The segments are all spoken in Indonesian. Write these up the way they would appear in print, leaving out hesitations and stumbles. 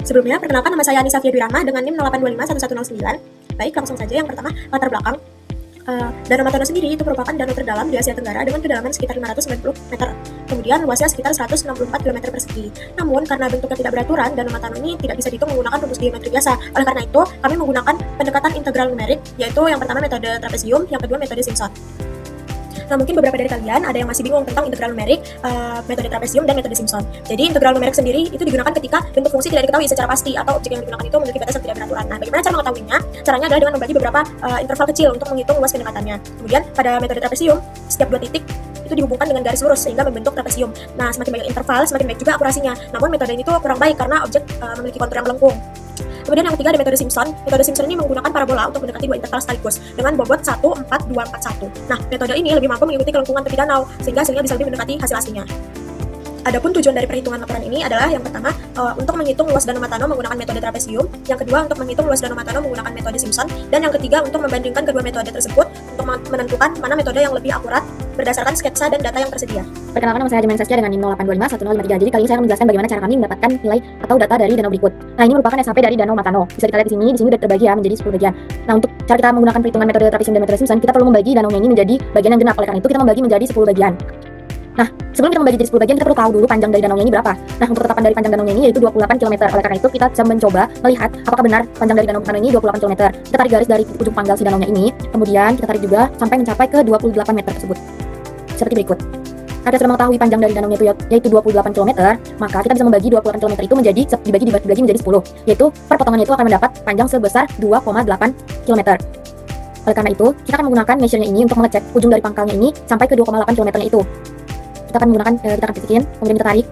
Sebelumnya, perkenalkan nama saya Anissa Fiadwirahma dengan NIM 08251109. Baik, langsung saja yang pertama, latar belakang. Danau Matano sendiri itu merupakan danau terdalam di Asia Tenggara dengan kedalaman sekitar 590 meter. Kemudian luasnya sekitar 164 km persegi. Namun, karena bentuknya tidak beraturan, Danau Matano ini tidak bisa dihitung menggunakan rumus geometri biasa. Oleh karena itu, kami menggunakan pendekatan integral numerik, yaitu yang pertama metode trapesium, yang kedua metode Simpson. Nah, mungkin beberapa dari kalian ada yang masih bingung tentang integral numerik, metode trapesium, dan metode Simpson. Jadi, integral numerik sendiri itu digunakan ketika bentuk fungsi tidak diketahui secara pasti atau objek yang digunakan itu memiliki batas yang tidak beraturan. Nah, bagaimana cara mengetahuinya? Caranya adalah dengan membagi beberapa interval kecil untuk menghitung luas pendekatannya. Kemudian, pada metode trapesium, setiap dua titik itu dihubungkan dengan garis lurus sehingga membentuk trapesium. Nah, semakin banyak interval, semakin baik juga akurasinya. Namun, metode ini tuh kurang baik karena objek memiliki kontur yang melengkung. Kemudian yang ketiga ada metode Simpson. Metode Simpson ini menggunakan parabola untuk mendekati dua interval sekaligus dengan bobot 1, 4, 2, 4, 1. Nah, metode ini lebih mampu mengikuti kelengkungan tepi danau sehingga hasilnya bisa lebih mendekati hasil aslinya. Adapun tujuan dari perhitungan laporan ini adalah yang pertama untuk menghitung luas Danau Matano menggunakan metode trapesium, yang kedua untuk menghitung luas Danau Matano menggunakan metode Simpson, dan yang ketiga untuk membandingkan kedua metode tersebut untuk menentukan mana metode yang lebih akurat berdasarkan sketsa dan data yang tersedia. Perkenalkan, nama saya Jamin Saskia dengan NIM 08251053. Jadi kali ini saya akan menjelaskan bagaimana cara kami mendapatkan nilai atau data dari danau berikut. Nah, ini merupakan SHP dari Danau Matano. Bisa kita lihat di sini sudah terbagi ya menjadi 10 bagian. Nah, untuk cara kita menggunakan perhitungan metode trapesium dan metode Simpson, kita perlu membagi danaunya ini menjadi bagian yang genap. Oleh karena itu kita membagi menjadi 10 bagian. Nah, sebelum kita membagi jadi 10 bagian, kita perlu tahu dulu panjang dari danaunya ini berapa. Nah, untuk ketetapan dari panjang danaunya ini yaitu 28 km. Oleh karena itu, kita bisa mencoba melihat apakah benar panjang dari Danau Matano ini 28 km. Kita tarik garis dari ujung pangkal si danaunya ini, kemudian kita tarik juga sampai mencapai ke 28 meter tersebut. Seperti berikut. Nah, kita sudah mengetahui panjang dari danaunya itu yaitu 28 km, maka kita bisa membagi 28 km itu dibagi menjadi 10, yaitu per potongannya itu akan mendapat panjang sebesar 2,8 km. Oleh karena itu, kita akan menggunakan measure-nya ini untuk mengecek ujung dari pangkalnya ini sampai ke 2,8 km-nya itu. Kita akan menggunakan, kita akan ketikin, kemudian kita tarik.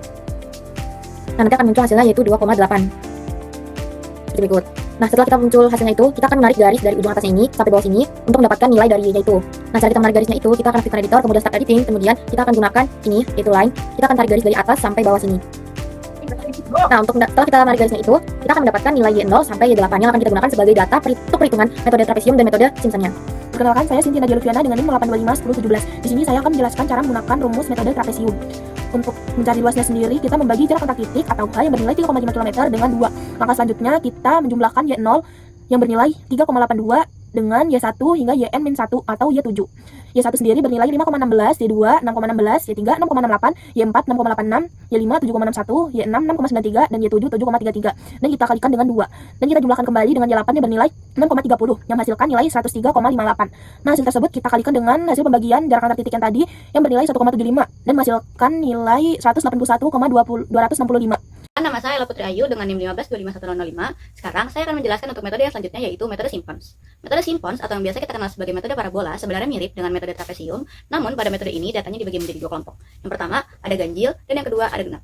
Nah, nanti akan muncul hasilnya yaitu 2,8. Seperti berikut. Nah, setelah kita muncul hasilnya itu, kita akan menarik garis dari ujung atasnya ini sampai bawah sini untuk mendapatkan nilai dari y-nya itu. Nah, cara kita menarik garisnya itu, kita akan aktifkan editor, kemudian start editing, kemudian kita akan gunakan ini, yaitu line. Kita akan tarik garis dari atas sampai bawah sini. Nah, setelah kita menarik garisnya itu, kita akan mendapatkan nilai y0 sampai y8 yang akan kita gunakan sebagai data untuk perhitungan metode trapesium dan metode Simpson-nya. Perkenalkan, saya Cynthia Nadia Lufiana dengan NIM 08251017. Di sini saya akan menjelaskan cara menggunakan rumus metode trapesium. Untuk mencari luasnya sendiri, kita membagi jarak antar titik atau H yang bernilai 3,5 km dengan 2. Langkah selanjutnya, kita menjumlahkan Y0 yang bernilai 3,82 dengan Y1 hingga Yn-1 atau Y7. Y1 sendiri bernilai 5,16, Y2 6,16, Y3 6,68, Y4 6,86, Y5 7,61, Y6 6,93, dan Y7 7,33. Dan kita kalikan dengan 2. Dan kita jumlahkan kembali dengan Y8 yang bernilai 6,30 yang menghasilkan nilai 103,58. Nah, hasil tersebut kita kalikan dengan hasil pembagian jarak antar titik yang tadi yang bernilai 1,75 dan menghasilkan nilai 181,265. Nama saya Ella Putri Ayu dengan NIM 15251005. Sekarang saya akan menjelaskan untuk metode yang selanjutnya yaitu metode Simpsons. Metode Simpsons atau yang biasa kita kenal sebagai metode parabola sebenarnya mirip dengan metode trapesium, namun pada metode ini datanya dibagi menjadi dua kelompok. Yang pertama ada ganjil dan yang kedua ada genap.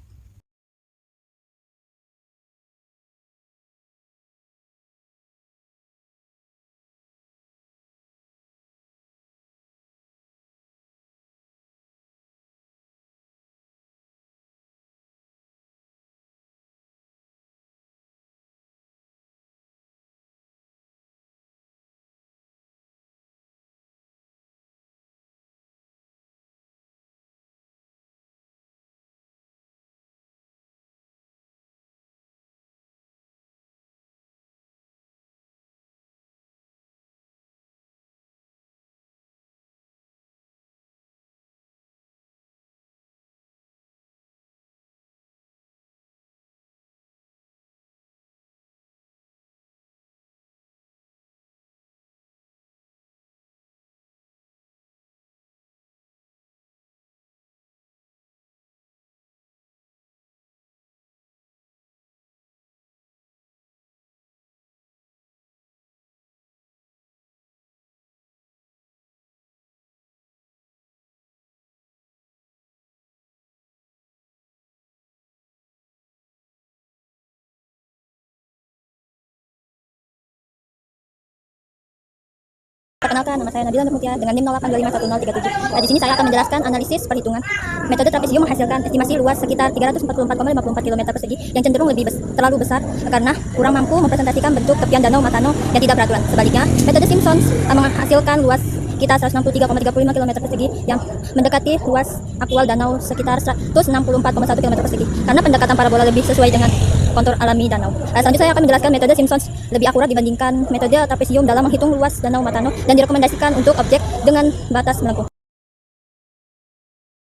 Perkenalkan, nama saya Nabila Nurmutia dengan NIM 08251037. Nah, di sini saya akan menjelaskan analisis perhitungan. Metode trapesium menghasilkan estimasi luas sekitar 344,54 km persegi yang cenderung terlalu besar karena kurang mampu mempresentasikan bentuk tepian Danau Matano yang tidak beraturan. Sebaliknya, metode Simpson menghasilkan luas sekitar 163,35 km persegi yang mendekati luas aktual danau sekitar 164,1 km persegi. Karena pendekatan parabola lebih sesuai dengan kontur alami danau. Selanjutnya saya akan menjelaskan metode Simpsons lebih akurat dibandingkan metode trapesium dalam menghitung luas danau Matano dan direkomendasikan untuk objek dengan batas melengkung.